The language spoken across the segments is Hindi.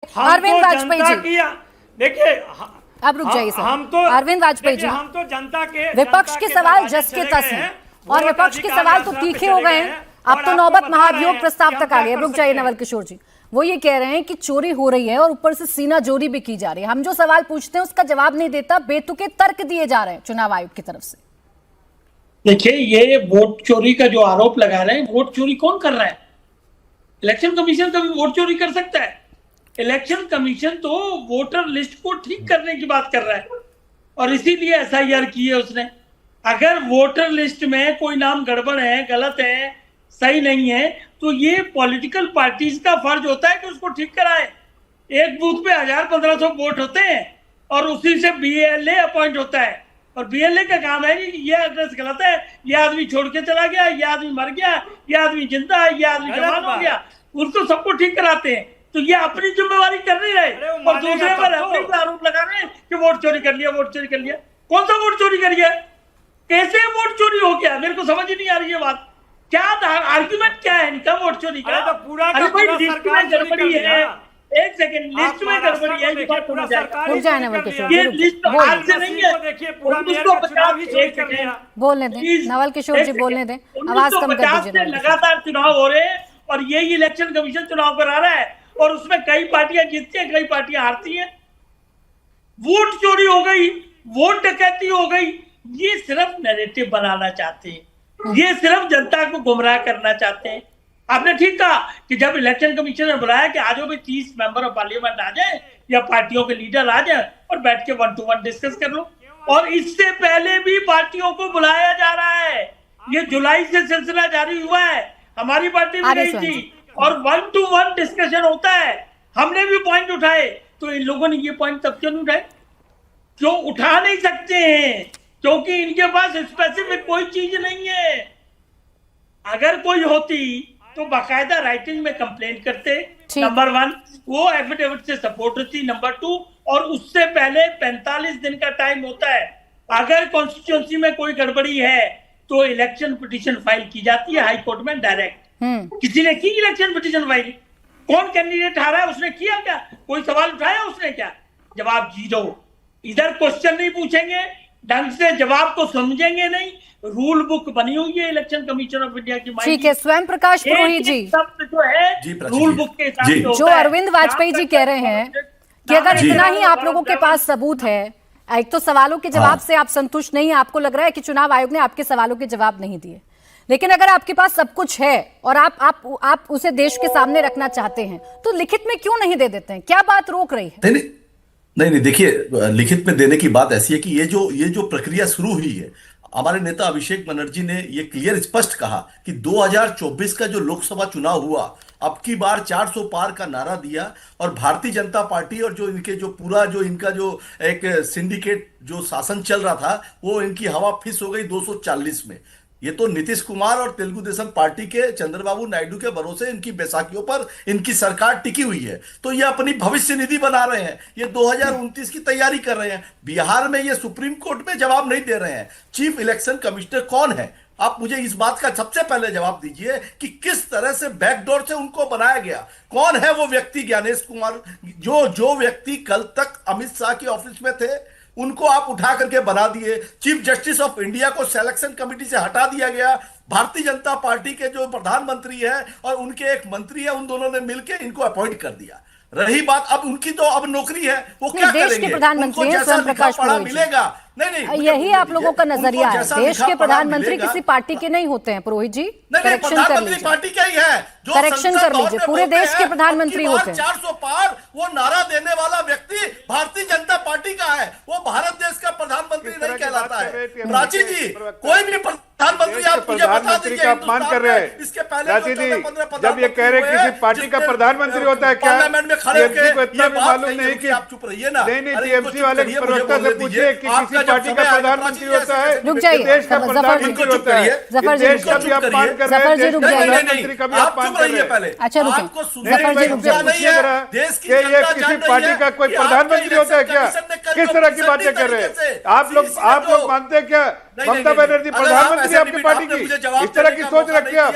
अरविंद वाजपेयी जी, देखिए अब रुक जाइए सर। हम तो अरविंद वाजपेयी जी, हम तो जनता के विपक्ष के सवाल जस के तस हैं और विपक्ष के सवाल तो तीखे हो गए हैं। अब तो नौबत महाभियोग प्रस्ताव तक आ गया। रुक जाइए नवल किशोर जी, वो ये कह रहे हैं कि चोरी हो रही है और ऊपर से सीना जोरी भी की जा रही है। हम जो सवाल पूछते हैं उसका जवाब नहीं देता, बेतुके तर्क दिए जा रहे हैं चुनाव आयोग की तरफ से। देखिए, ये वोट चोरी का जो आरोप लगा रहे हैं, वोट चोरी कौन कर रहा है? इलेक्शन कमीशन कभी वोट चोरी कर सकता है? इलेक्शन कमीशन तो वोटर लिस्ट को ठीक करने की बात कर रहा है और इसीलिए एसआईआर की है उसने। अगर वोटर लिस्ट में कोई नाम गड़बड़ है, गलत है, सही नहीं है, तो ये पॉलिटिकल पार्टीज का फर्ज होता है कि उसको ठीक कराए। एक बूथ पे 1000-1500 वोट होते हैं और उसी से बीएलए अपॉइंट होता है और बीएलए का काम है कि ये एड्रेस गलत है, ये आदमी छोड़ के चला गया, ये आदमी मर गया, ये आदमी जिंदा है, ये आदमी जवान हो गया, उसको सबको ठीक कराते हैं। तो ये अपनी जिम्मेवारी कर रही है और दूसरे पर अपने आरोप लगा रहे हैं कि वोट चोरी कर लिया, वोट चोरी कर लिया। कौन सा वोट चोरी कर लिया? कैसे वोट चोरी हो गया? मेरे को समझ ही नहीं आ रही है बात। क्या आर्ग्यूमेंट क्या है इनका वोट चोरी का? तो पूरा लिस्ट में गड़बड़ी है, एक सेकंड, लिस्ट में गड़बड़ी है, ये लिस्ट आज से नहीं है। 1950 बोलने दें नवल किशोर जी, बोलने दें, आवाज कम कर दीजिए। लगातार चुनाव हो रहे हैं और यही इलेक्शन कमीशन चुनाव करा रहा है और उसमें कई पार्टियां जीतती हैं, कई पार्टियां हारती हैं। वोट चोरी हो गई, वोट डकैती हो गई, ये सिर्फ नैरेटिव बनाना चाहते हैं, ये सिर्फ जनता को गुमराह करना चाहते हैं। आपने ठीक कहा कि जब इलेक्शन कमीशन ने बुलाया कि आज भी 30 मेंबर ऑफ पार्लियामेंट आ जाए या पार्टियों के लीडर आ जाए और बैठ के 1 to 1 डिस्कस कर लो, और इससे पहले भी पार्टियों को बुलाया जा रहा है। ये जुलाई से सिलसिला जारी हुआ है, हमारी पार्टी भी गई थी और 1 to 1 डिस्कशन होता है। हमने भी पॉइंट उठाए, तो इन लोगों ने ये पॉइंट तब क्यों नहीं उठाए? क्यों उठा नहीं सकते हैं? क्योंकि इनके पास स्पेसिफिक कोई चीज नहीं है। अगर कोई होती तो बाकायदा राइटिंग में कंप्लेंट करते, नंबर 1, वो एफिडेविट से सपोर्ट होती, नंबर 2, और उससे पहले 45 दिन का टाइम होता है। अगर कॉन्स्टिट्यूंसी में कोई गड़बड़ी है तो इलेक्शन पिटीशन फाइल की जाती है हाई कोर्ट में डायरेक्ट। किसी ने की इलेक्शन पिटीशन फाइल? कौन कैंडिडेट हारा है, उसने किया क्या? कोई सवाल उठाया उसने क्या? जवाब 0। इधर क्वेश्चन नहीं पूछेंगे, ढंग से जवाब को समझेंगे नहीं। रूल बुक बनी हुई है इलेक्शन कमीशन ऑफ इंडिया की। ठीक है, स्वयं प्रकाश पुरोहित जी, शब्द जो है रूल बुक के हिसाब से जो अरविंद वाजपेयी जी कह रहे हैं कि अगर इतना ही आप लोगों के पास सबूत है, एक तो सवालों के जवाब से आप संतुष्ट नहीं है, आपको लग रहा है कि चुनाव आयोग ने आपके सवालों के जवाब नहीं दिए, लेकिन अगर आपके पास सब कुछ है और आप उसे देश के सामने रखना चाहते हैं तो लिखित में क्यों नहीं दे देते हैं? क्या बात रोक रही है? नहीं, देखिए, लिखित में देने की बात ऐसी है कि ये जो प्रक्रिया शुरू हुई है, हमारे नेता अभिषेक बनर्जी ने ये क्लियर स्पष्ट कहा कि 2024 का जो लोकसभा चुनाव हुआ, अब की बार 400 पार का नारा दिया और भारतीय जनता पार्टी और जो इनके जो पूरा जो इनका जो एक सिंडिकेट जो शासन चल रहा था, वो इनकी हवा फिस हो गई 240 में। ये तो नीतीश कुमार और तेलुगु देशम पार्टी के चंद्रबाबू नायडू के भरोसे इनकी बैसाखियों पर इनकी सरकार टिकी हुई है। तो ये अपनी भविष्य निधि बना रहे हैं, ये 2029 की तैयारी कर रहे हैं। बिहार में ये सुप्रीम कोर्ट में जवाब नहीं दे रहे हैं। चीफ इलेक्शन कमिश्नर कौन है? आप मुझे इस बात का सबसे पहले जवाब दीजिए कि किस तरह से बैकडोर से उनको बनाया गया। कौन है वो व्यक्ति? ज्ञानेश कुमार, जो व्यक्ति कल तक अमित शाह के ऑफिस में थे, उनको आप उठा करके बना दिए। चीफ जस्टिस ऑफ इंडिया को सिलेक्शन कमेटी से हटा दिया गया। भारतीय जनता पार्टी के जो प्रधानमंत्री है और उनके एक मंत्री है, उन दोनों ने मिलकर इनको अपॉइंट कर दिया। रही बात अब उनकी, तो अब नौकरी है, वो क्या देश करेंगे? के प्रधानमंत्री हैं स्वयं प्रकाश पुरोहित, मिलेगा नहीं, यही आप लोगों का नजरिया है। देश के प्रधानमंत्री किसी पार्टी के नहीं होते हैं पुरोहित जी, करेक्शन कर लीजिए। पार्टी का ही है, जो करेक्शन कर लीजिए, पूरे देश के प्रधानमंत्री होते हैं। 400 पार वो नारा देने वाला व्यक्ति भारतीय जनता पार्टी का है, वो भारत देश का प्रधानमंत्री नहीं कहलाता है। प्राची जी, कोई भी प्रधानमंत्री आप मुझे बता दीजिए अपमान कर रहे हैं। इसके पहले प्राची जी, जब ये कह रहे किसी पार्टी का प्रधानमंत्री होता है, क्या पार्लियामेंट में खड़े होकर इतना भी मालूम नहीं कि आप चुप रहिए ना? नहीं, टीएमसी वाले प्रवक्ता से पूछिए कि किसी पार्टी का प्रधानमंत्री होता है, रुक जाइए, देश का प्रधानमंत्री होता है। जफर जी, देश का भी अपमान कर रहे हैं, जफर जी रुक जाइए, प्रधानमंत्री का भी अपमान कर रहे हैं। अच्छा रुकिए, जफर जी रुक जाइए। ये किसी पार्टी का कोई प्रधानमंत्री होता है क्या? किस तरह की बातें कर रहे हैं आप लोग मानते हैं क्या ममता बनर्जी प्रधानमंत्री आपकी पार्टी की? इस तरह की सोच रखते हैं आप?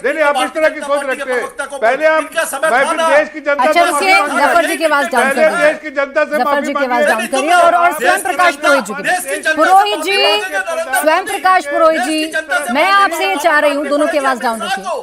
नहीं, आप इस तरह की सोच रखते हैं। पहले आप मैं फिर देश की जनता अच्छा, से माफी रुकिए, मांगूंगा। जफर जी की आवाज डाउन पहले करिए। देश की जनता से जफर माफी जी की आवाज मांगिए। डाउन करिए और स्वयं प्रकाश पुरोहित जी की पुरोहित जी, स्वयं प्रकाश पुरोहित जी, मैं आपसे ये चाह रही हूँ दोनों की आवाज डाउन रखिए।